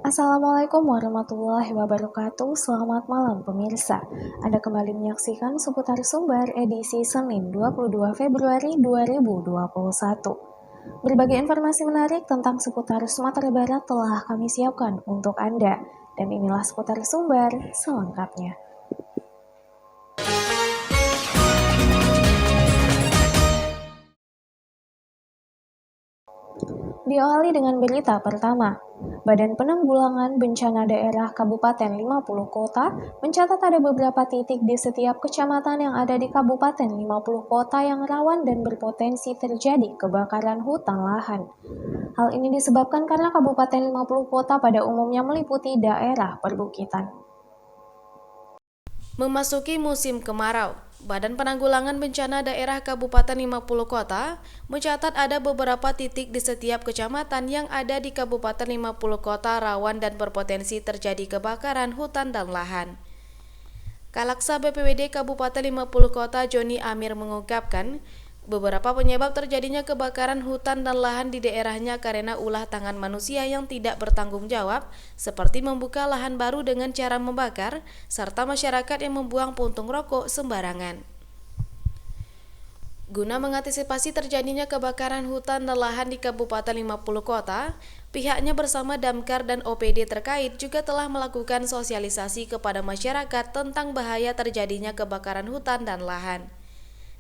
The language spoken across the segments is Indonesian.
Assalamualaikum warahmatullahi wabarakatuh. Selamat malam pemirsa. Anda kembali menyaksikan Seputar Sumber edisi Senin 22 Februari 2021. Berbagai informasi menarik tentang seputar Sumatera Barat telah kami siapkan untuk Anda. Dan inilah Seputar Sumber selengkapnya. Diawali dengan berita pertama. Badan Penanggulangan Bencana Daerah Kabupaten 50 Kota mencatat ada beberapa titik di setiap kecamatan yang ada di Kabupaten 50 Kota yang rawan dan berpotensi terjadi kebakaran hutan lahan. Hal ini disebabkan karena Kabupaten 50 Kota pada umumnya meliputi daerah perbukitan. Memasuki musim kemarau, Badan Penanggulangan Bencana Daerah Kabupaten 50 Kota mencatat ada beberapa titik di setiap kecamatan yang ada di Kabupaten 50 Kota rawan dan berpotensi terjadi kebakaran hutan dan lahan. Kalaksa BPBD Kabupaten 50 Kota Joni Amir mengungkapkan, beberapa penyebab terjadinya kebakaran hutan dan lahan di daerahnya karena ulah tangan manusia yang tidak bertanggung jawab, seperti membuka lahan baru dengan cara membakar, serta masyarakat yang membuang puntung rokok sembarangan. Guna mengantisipasi terjadinya kebakaran hutan dan lahan di Kabupaten 50 Kota, pihaknya bersama Damkar dan OPD terkait juga telah melakukan sosialisasi kepada masyarakat tentang bahaya terjadinya kebakaran hutan dan lahan.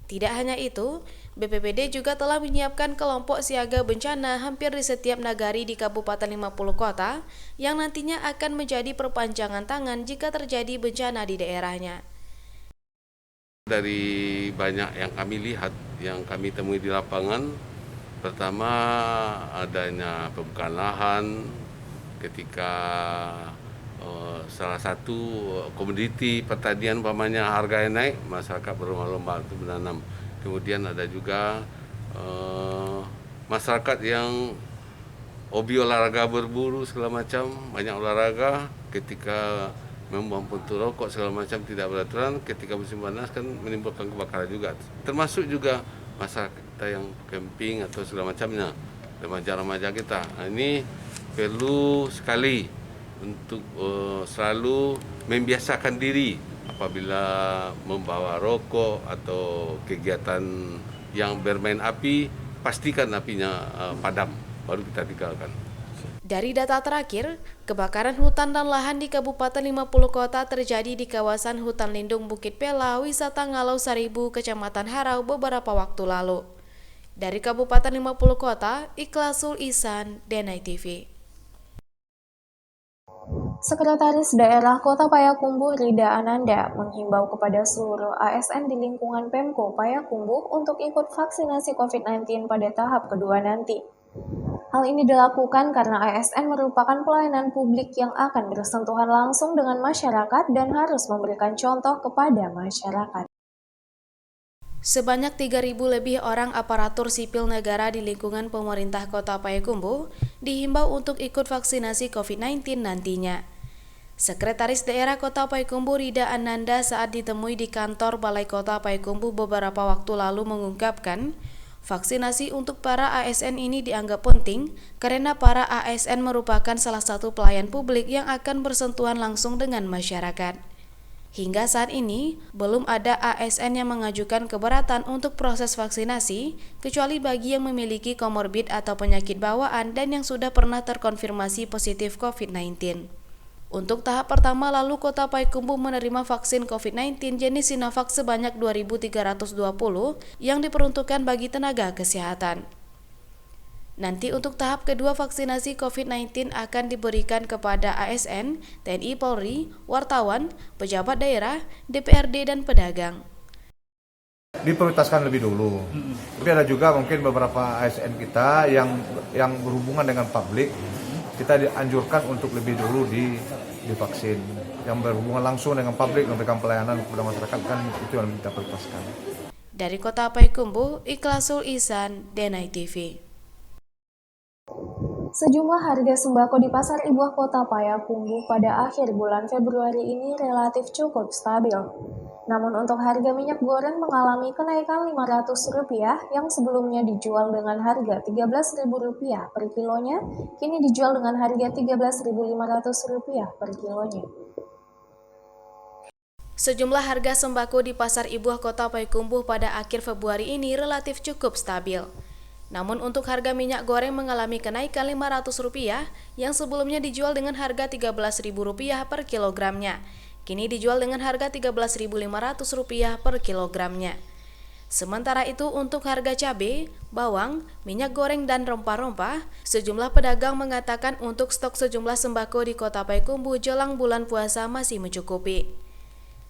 Tidak hanya itu, BPBD juga telah menyiapkan kelompok siaga bencana hampir di setiap nagari di Kabupaten 50 Kota yang nantinya akan menjadi perpanjangan tangan jika terjadi bencana di daerahnya. Dari banyak yang kami lihat, yang kami temui di lapangan, pertama adanya pembukaan lahan ketika salah satu komoditi pertanian umpamanya harganya naik, masyarakat berlomba-lomba untuk menanam. Kemudian ada juga masyarakat yang hobi olahraga, berburu segala macam, banyak olahraga, ketika membuang puntung rokok segala macam tidak beraturan, ketika musim panas kan menimbulkan kebakaran juga. Termasuk juga masyarakat kita yang camping atau segala macamnya, remaja-remaja kita. Nah, ini perlu sekali untuk selalu membiasakan diri apabila membawa rokok atau kegiatan yang bermain api, pastikan apinya padam, baru kita tinggalkan. Dari data terakhir, kebakaran hutan dan lahan di Kabupaten 50 Kota terjadi di kawasan hutan lindung Bukit Pela, Wisata Ngalau Saribu, Kecamatan Harau beberapa waktu lalu. Dari Kabupaten 50 Kota, Ikhlasul Ihsan, Denai TV. Sekretaris Daerah Kota Payakumbuh Rida Ananda menghimbau kepada seluruh ASN di lingkungan Pemko Payakumbuh untuk ikut vaksinasi COVID-19 pada tahap kedua nanti. Hal ini dilakukan karena ASN merupakan pelayanan publik yang akan bersentuhan langsung dengan masyarakat dan harus memberikan contoh kepada masyarakat. Sebanyak 3.000 lebih orang aparatur sipil negara di lingkungan pemerintah Kota Payakumbuh dihimbau untuk ikut vaksinasi COVID-19 nantinya. Sekretaris Daerah Kota Payakumbuh Rida Ananda saat ditemui di kantor Balai Kota Payakumbuh beberapa waktu lalu mengungkapkan, vaksinasi untuk para ASN ini dianggap penting karena para ASN merupakan salah satu pelayan publik yang akan bersentuhan langsung dengan masyarakat. Hingga saat ini, belum ada ASN yang mengajukan keberatan untuk proses vaksinasi, kecuali bagi yang memiliki komorbid atau penyakit bawaan dan yang sudah pernah terkonfirmasi positif COVID-19. Untuk tahap pertama lalu Kota Payakumbuh menerima vaksin COVID-19 jenis Sinovac sebanyak 2.320 yang diperuntukkan bagi tenaga kesehatan. Nanti untuk tahap kedua vaksinasi COVID-19 akan diberikan kepada ASN, TNI Polri, wartawan, pejabat daerah, DPRD, dan pedagang. Diprioritaskan lebih dulu. Tapi ada juga mungkin beberapa ASN kita yang berhubungan dengan publik, kita dianjurkan untuk lebih dulu divaksin. Yang berhubungan langsung dengan publik, memberikan pelayanan kepada masyarakat kan itu yang kita prioritaskan. Dari Kota Payakumbuh, Ikhlasul Ihsan, Denai TV. Sejumlah harga sembako di Pasar Ibuah Kota Payakumbuh pada akhir bulan Februari ini relatif cukup stabil. Namun untuk harga minyak goreng mengalami kenaikan Rp500 yang sebelumnya dijual dengan harga Rp13.000 per kilonya, kini dijual dengan harga Rp13.500 per kilonya. Sejumlah harga sembako di Pasar Ibuah Kota Payakumbuh pada akhir Februari ini relatif cukup stabil. Namun untuk harga minyak goreng mengalami kenaikan Rp500 yang sebelumnya dijual dengan harga Rp13.000 per kilogramnya. Kini dijual dengan harga Rp13.500 per kilogramnya. Sementara itu untuk harga cabai, bawang, minyak goreng dan rempah-rempah, sejumlah pedagang mengatakan untuk stok sejumlah sembako di Kota Payakumbuh jelang bulan puasa masih mencukupi.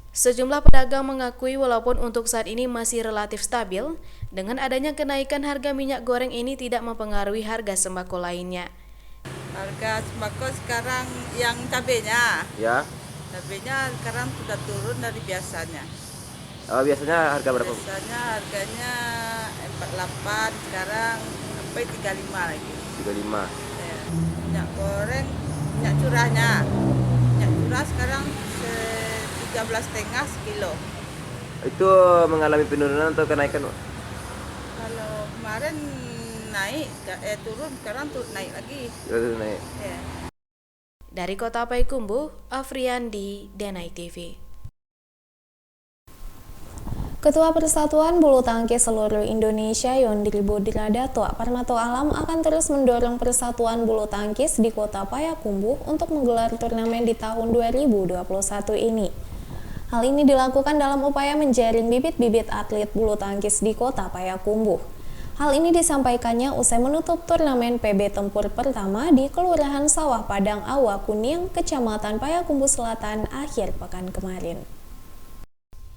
Sejumlah pedagang mengakui walaupun untuk saat ini masih relatif stabil, dengan adanya kenaikan harga minyak goreng ini tidak mempengaruhi harga sembako lainnya. Harga sembako sekarang yang cabenya, Ya. cabenya sekarang sudah turun dari biasanya. Biasanya harga berapa? Biasanya harganya 48, sekarang sampai 35 lagi. 35. Ya. Minyak goreng, minyak curahnya. Minyak curah sekarang 13,5 sekilo. Itu mengalami penurunan atau kenaikan? Kalau kemarin naik, turun, sekarang naik lagi. Naik. Ya. Dari Kota Payakumbuh, Afriandi, Denai TV. Ketua Persatuan Bulu Tangkis Seluruh Indonesia Yondri Bodra Dato' Parmato Alam akan terus mendorong persatuan bulu tangkis di Kota Payakumbuh untuk menggelar turnamen di tahun 2021 ini. Hal ini dilakukan dalam upaya menjaring bibit-bibit atlet bulu tangkis di Kota Payakumbuh. Hal ini disampaikannya usai menutup turnamen PB Tempur pertama di Kelurahan Sawah Padang Awa Kuning, Kecamatan Payakumbuh Selatan akhir pekan kemarin.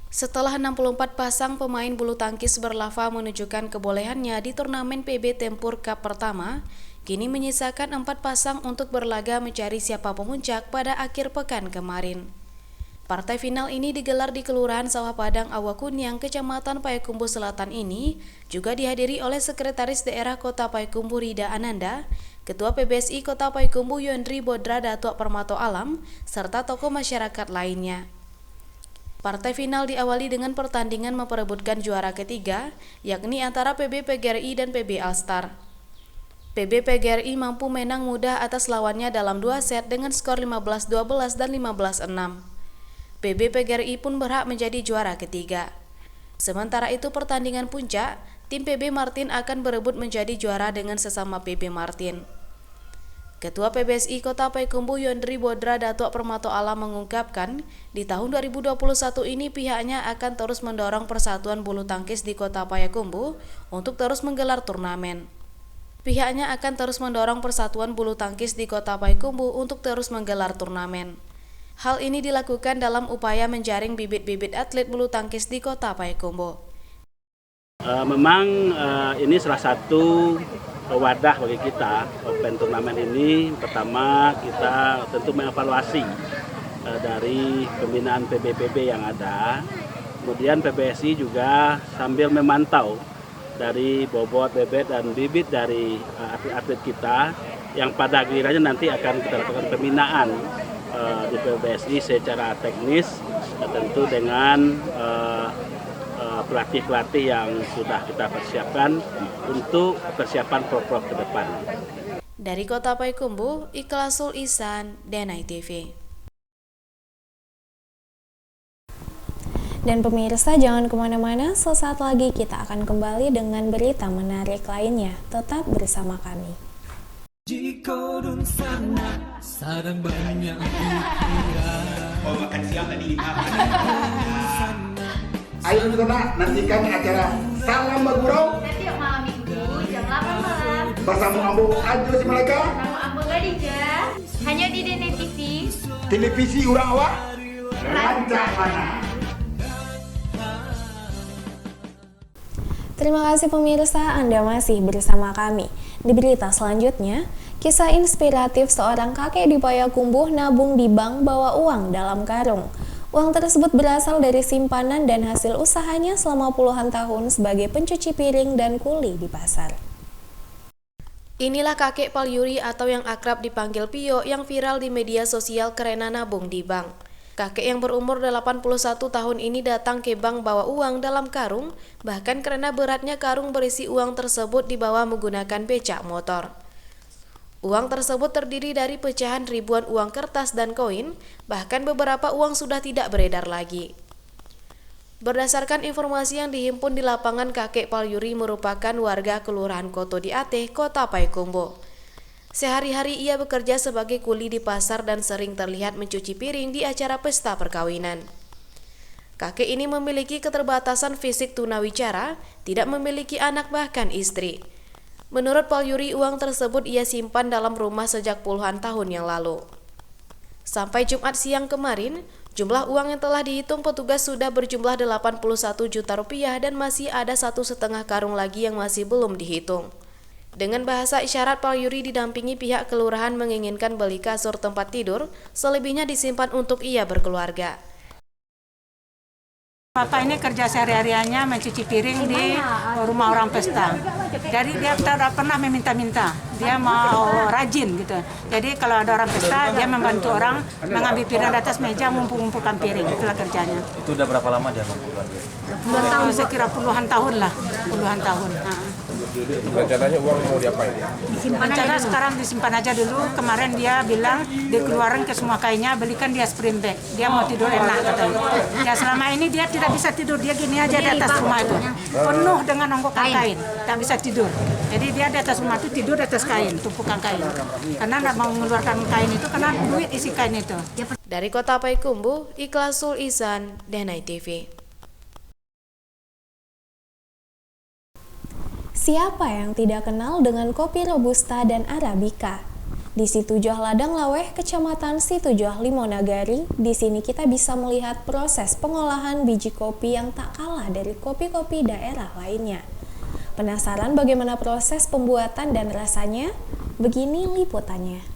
Setelah 64 pasang pemain bulu tangkis berlava menunjukkan kebolehannya di turnamen PB Tempur Cup pertama, kini menyisakan 4 pasang untuk berlaga mencari siapa pemuncak pada akhir pekan kemarin. Partai final ini digelar di Kelurahan Sawah Padang Awa Kuning, Kecamatan Payakumbuh Selatan ini juga dihadiri oleh Sekretaris Daerah Kota Payakumbuh Rida Ananda, Ketua PBSI Kota Payakumbuh Yondri Bodra Dato' Parmato Alam, serta tokoh masyarakat lainnya. Partai final diawali dengan pertandingan memperebutkan juara ketiga, yakni antara PB PGRI dan PB Alstar. PB PGRI mampu menang mudah atas lawannya dalam 2 set dengan skor 15-12 dan 15-6. PB PGRI pun berhak menjadi juara ketiga. Sementara itu pertandingan puncak, tim PB Martin akan berebut menjadi juara dengan sesama PB Martin. Ketua PBSI Kota Payakumbuh Yondri Bodra Dato' Parmato Alam mengungkapkan, di tahun 2021 ini pihaknya akan terus mendorong persatuan bulu tangkis di Kota Payakumbuh untuk terus menggelar turnamen. Pihaknya akan terus mendorong persatuan bulu tangkis di Kota Payakumbuh untuk terus menggelar turnamen. Hal ini dilakukan dalam upaya menjaring bibit-bibit atlet bulu tangkis di Kota Payakumbuh. Memang ini salah satu wadah bagi kita, Open Turnamen ini. Pertama, kita tentu mengevaluasi dari pembinaan PB-PB yang ada. Kemudian PBSI juga sambil memantau dari bobot, bebet, dan bibit dari atlet-atlet kita yang pada gilirannya nanti akan kita lakukan pembinaan di PBSI secara teknis, tentu dengan pelatih-pelatih yang sudah kita persiapkan untuk persiapan pro-pro ke depan. Dari Kota Payakumbuh, Ikhlasul Ihsan, Denai TV. Dan pemirsa, jangan kemana-mana, sesaat lagi kita akan kembali dengan berita menarik lainnya. Tetap bersama kami. Makan siang tadi ayo Nona, nantikan acara Salam Bagurau setiap malam minggu jam 8 malam bersama Ambo Adjo si Malaka sama Ambo Gadija hanya di Denai TV. Televisi urang awak rancak mana. Terima kasih pemirsa, Anda masih bersama kami. Di berita selanjutnya, kisah inspiratif seorang kakek di Payakumbuh nabung di bank bawa uang dalam karung. Uang tersebut berasal dari simpanan dan hasil usahanya selama puluhan tahun sebagai pencuci piring dan kuli di pasar. Inilah kakek Palyuri atau yang akrab dipanggil Pio yang viral di media sosial karena nabung di bank. Kakek yang berumur 81 tahun ini datang ke bank bawa uang dalam karung, bahkan karena beratnya karung berisi uang tersebut dibawa menggunakan becak motor. Uang tersebut terdiri dari pecahan ribuan uang kertas dan koin, bahkan beberapa uang sudah tidak beredar lagi. Berdasarkan informasi yang dihimpun di lapangan, kakek Palyuri merupakan warga Kelurahan Koto di Ateh, Kota Payakumbuh. Sehari-hari ia bekerja sebagai kuli di pasar dan sering terlihat mencuci piring di acara pesta perkawinan. Kakek ini memiliki keterbatasan fisik tunawicara, tidak memiliki anak bahkan istri. Menurut Palyuri, uang tersebut ia simpan dalam rumah sejak puluhan tahun yang lalu. Sampai Jumat siang kemarin, jumlah uang yang telah dihitung petugas sudah berjumlah 81 juta rupiah dan masih ada 1,5 karung lagi yang masih belum dihitung. Dengan bahasa isyarat, Palyuri didampingi pihak kelurahan menginginkan beli kasur tempat tidur, selebihnya disimpan untuk ia berkeluarga. Bapak ini kerja sehari-hariannya mencuci piring di rumah orang pesta. Jadi dia tidak pernah meminta-minta, dia mau rajin gitu. Jadi kalau ada orang pesta, dia membantu orang mengambil piring di atas meja, ngumpul-ngumpulkan piring. Itulah kerjanya. Itu udah berapa lama dia mengumpulkan? Saya kira puluhan tahun lah, puluhan tahun. Rencananya uang mau diapain? Rencana sekarang disimpan aja dulu. Kemarin dia bilang dikeluarin ke semua kainnya, belikan dia spring bed. Dia mau tidur enak katanya. Ya selama ini dia tidak bisa tidur, dia gini aja di atas rumah itu. Penuh dengan ongkokan kain, tak bisa tidur. Jadi dia di atas rumah itu tidur di atas kain, tumpukan kain. Karena tidak mau mengeluarkan kain itu karena duit isi kain itu. Dari Kota Payakumbuh, Ikhlasul Ihsan, Denai TV. Siapa yang tidak kenal dengan kopi Robusta dan Arabica? Di Situjoh Ladang Laweh, Kecamatan Situjoh Limonagari, di sini kita bisa melihat proses pengolahan biji kopi yang tak kalah dari kopi-kopi daerah lainnya. Penasaran bagaimana proses pembuatan dan rasanya? Begini liputannya.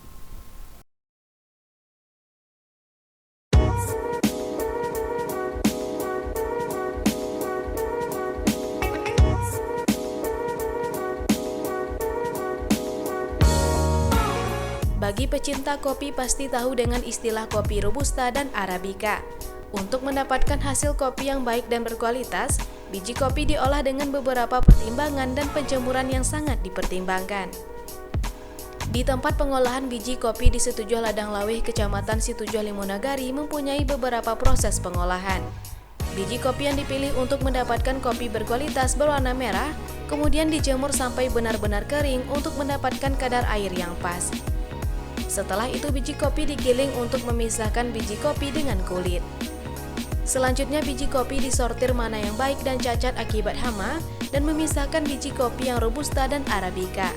Bagi pecinta kopi pasti tahu dengan istilah kopi Robusta dan Arabica. Untuk mendapatkan hasil kopi yang baik dan berkualitas, biji kopi diolah dengan beberapa pertimbangan dan penjemuran yang sangat dipertimbangkan. Di tempat pengolahan biji kopi di Situjoh Ladang Laweh, Kecamatan Situjoh Limonagari mempunyai beberapa proses pengolahan. Biji kopi yang dipilih untuk mendapatkan kopi berkualitas berwarna merah, kemudian dijemur sampai benar-benar kering untuk mendapatkan kadar air yang pas. Setelah itu biji kopi digiling untuk memisahkan biji kopi dengan kulit. Selanjutnya biji kopi disortir mana yang baik dan cacat akibat hama dan memisahkan biji kopi yang Robusta dan Arabica.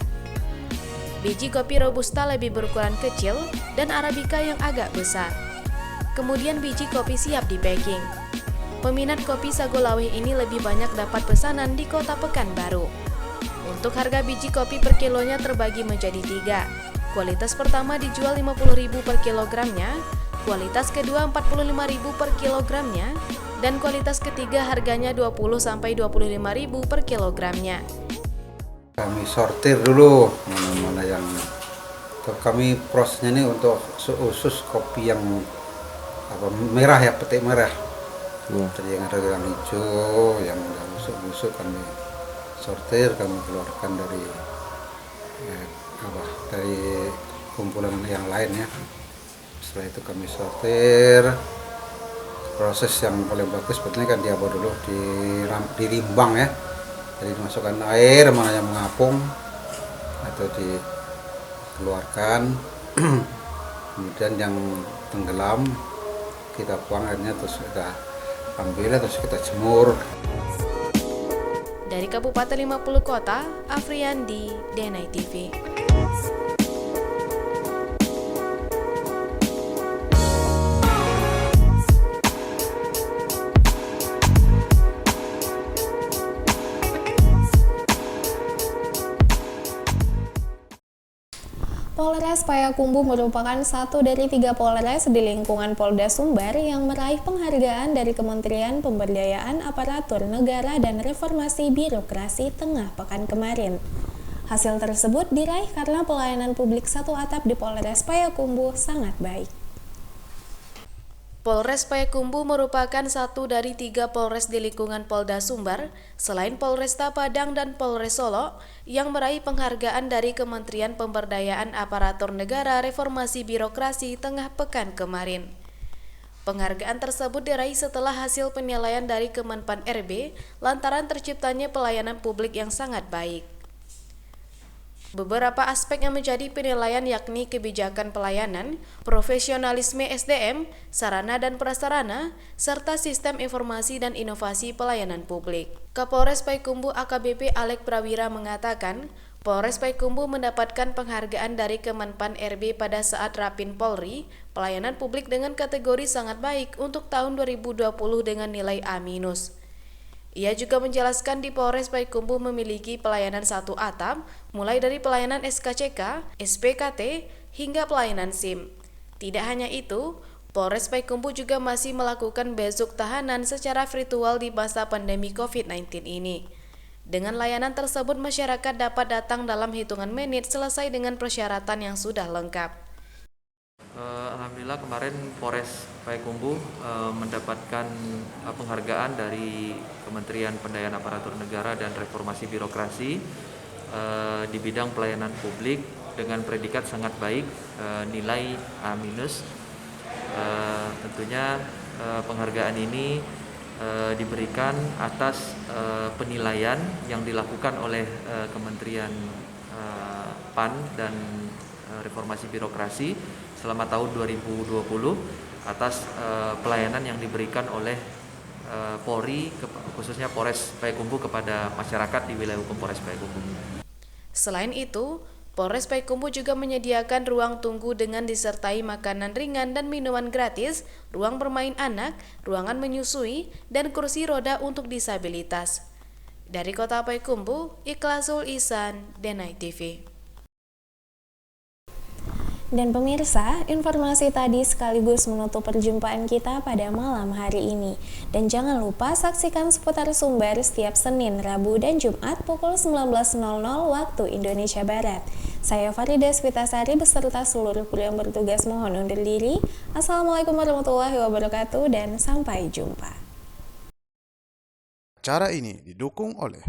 Biji kopi Robusta lebih berukuran kecil dan Arabica yang agak besar. Kemudian biji kopi siap di packing. Peminat kopi Sago Laweh ini lebih banyak dapat pesanan di Kota Pekanbaru. Untuk harga biji kopi per kilonya terbagi menjadi 3. Kualitas pertama dijual Rp50.000 per kilogramnya, kualitas kedua Rp45.000 per kilogramnya, dan kualitas ketiga harganya Rp20-Rp25.000 per kilogramnya. Kami sortir dulu mana-mana yang kami prosesnya ini untuk khusus kopi yang merah ya, petik merah. Jadi yang ada yang hijau, yang udah busuk-busuk kami sortir, kami keluarkan dari kumpulan yang lain ya. Setelah itu kami sortir. Proses yang paling bagus sebetulnya kan dibawa dulu dirimbang ya. Jadi dimasukkan air mana yang mengapung atau dikeluarkan. Kemudian yang tenggelam kita buang airnya, terus kita ambil, terus kita jemur. Dari Kabupaten 50 Kota, Afriandi, Denai TV. Polres Payakumbuh merupakan satu dari 3 Polres di lingkungan Polda Sumbar yang meraih penghargaan dari Kementerian Pemberdayaan Aparatur Negara dan Reformasi Birokrasi tengah pekan kemarin. Hasil tersebut diraih karena pelayanan publik satu atap di Polres Payakumbuh sangat baik. Polres Payakumbuh merupakan satu dari 3 Polres di lingkungan Polda Sumbar, selain Polresta Padang dan Polres Solo, yang meraih penghargaan dari Kementerian Pemberdayaan Aparatur Negara Reformasi Birokrasi tengah pekan kemarin. Penghargaan tersebut diraih setelah hasil penilaian dari Kemenpan RB lantaran terciptanya pelayanan publik yang sangat baik. Beberapa aspek yang menjadi penilaian yakni kebijakan pelayanan, profesionalisme SDM, sarana dan prasarana, serta sistem informasi dan inovasi pelayanan publik. Kapolres Payakumbuh AKBP Alek Prawira mengatakan, Polres Payakumbuh mendapatkan penghargaan dari Kemenpan RB pada saat Rapin Polri, pelayanan publik dengan kategori sangat baik untuk tahun 2020 dengan nilai A-. Ia juga menjelaskan di Polres Payakumbuh memiliki pelayanan satu atap, mulai dari pelayanan SKCK, SPKT, hingga pelayanan SIM. Tidak hanya itu, Polres Payakumbuh juga masih melakukan besuk tahanan secara virtual di masa pandemi COVID-19 ini. Dengan layanan tersebut, masyarakat dapat datang dalam hitungan menit selesai dengan persyaratan yang sudah lengkap. Alhamdulillah kemarin Polres Payakumbuh mendapatkan penghargaan dari Kementerian Pemberdayaan Aparatur Negara dan Reformasi Birokrasi di bidang pelayanan publik dengan predikat sangat baik, nilai A-. Tentunya penghargaan ini diberikan atas penilaian yang dilakukan oleh Kementerian PAN dan Reformasi Birokrasi selama tahun 2020 atas pelayanan yang diberikan oleh Polri, khususnya Polres Payakumbuh kepada masyarakat di wilayah hukum Polres Payakumbuh. Selain itu, Polres Payakumbuh juga menyediakan ruang tunggu dengan disertai makanan ringan dan minuman gratis, ruang bermain anak, ruangan menyusui, dan kursi roda untuk disabilitas. Dari Kota Payakumbuh, Ikhlasul Ihsan, Denai TV. Dan pemirsa, informasi tadi sekaligus menutup perjumpaan kita pada malam hari ini. Dan jangan lupa saksikan seputar Sumbar setiap Senin, Rabu, dan Jumat pukul 19.00 waktu Indonesia Barat. Saya Farida Switasari beserta seluruh kru yang bertugas mohon undur diri. Assalamualaikum warahmatullahi wabarakatuh dan sampai jumpa. Acara ini didukung oleh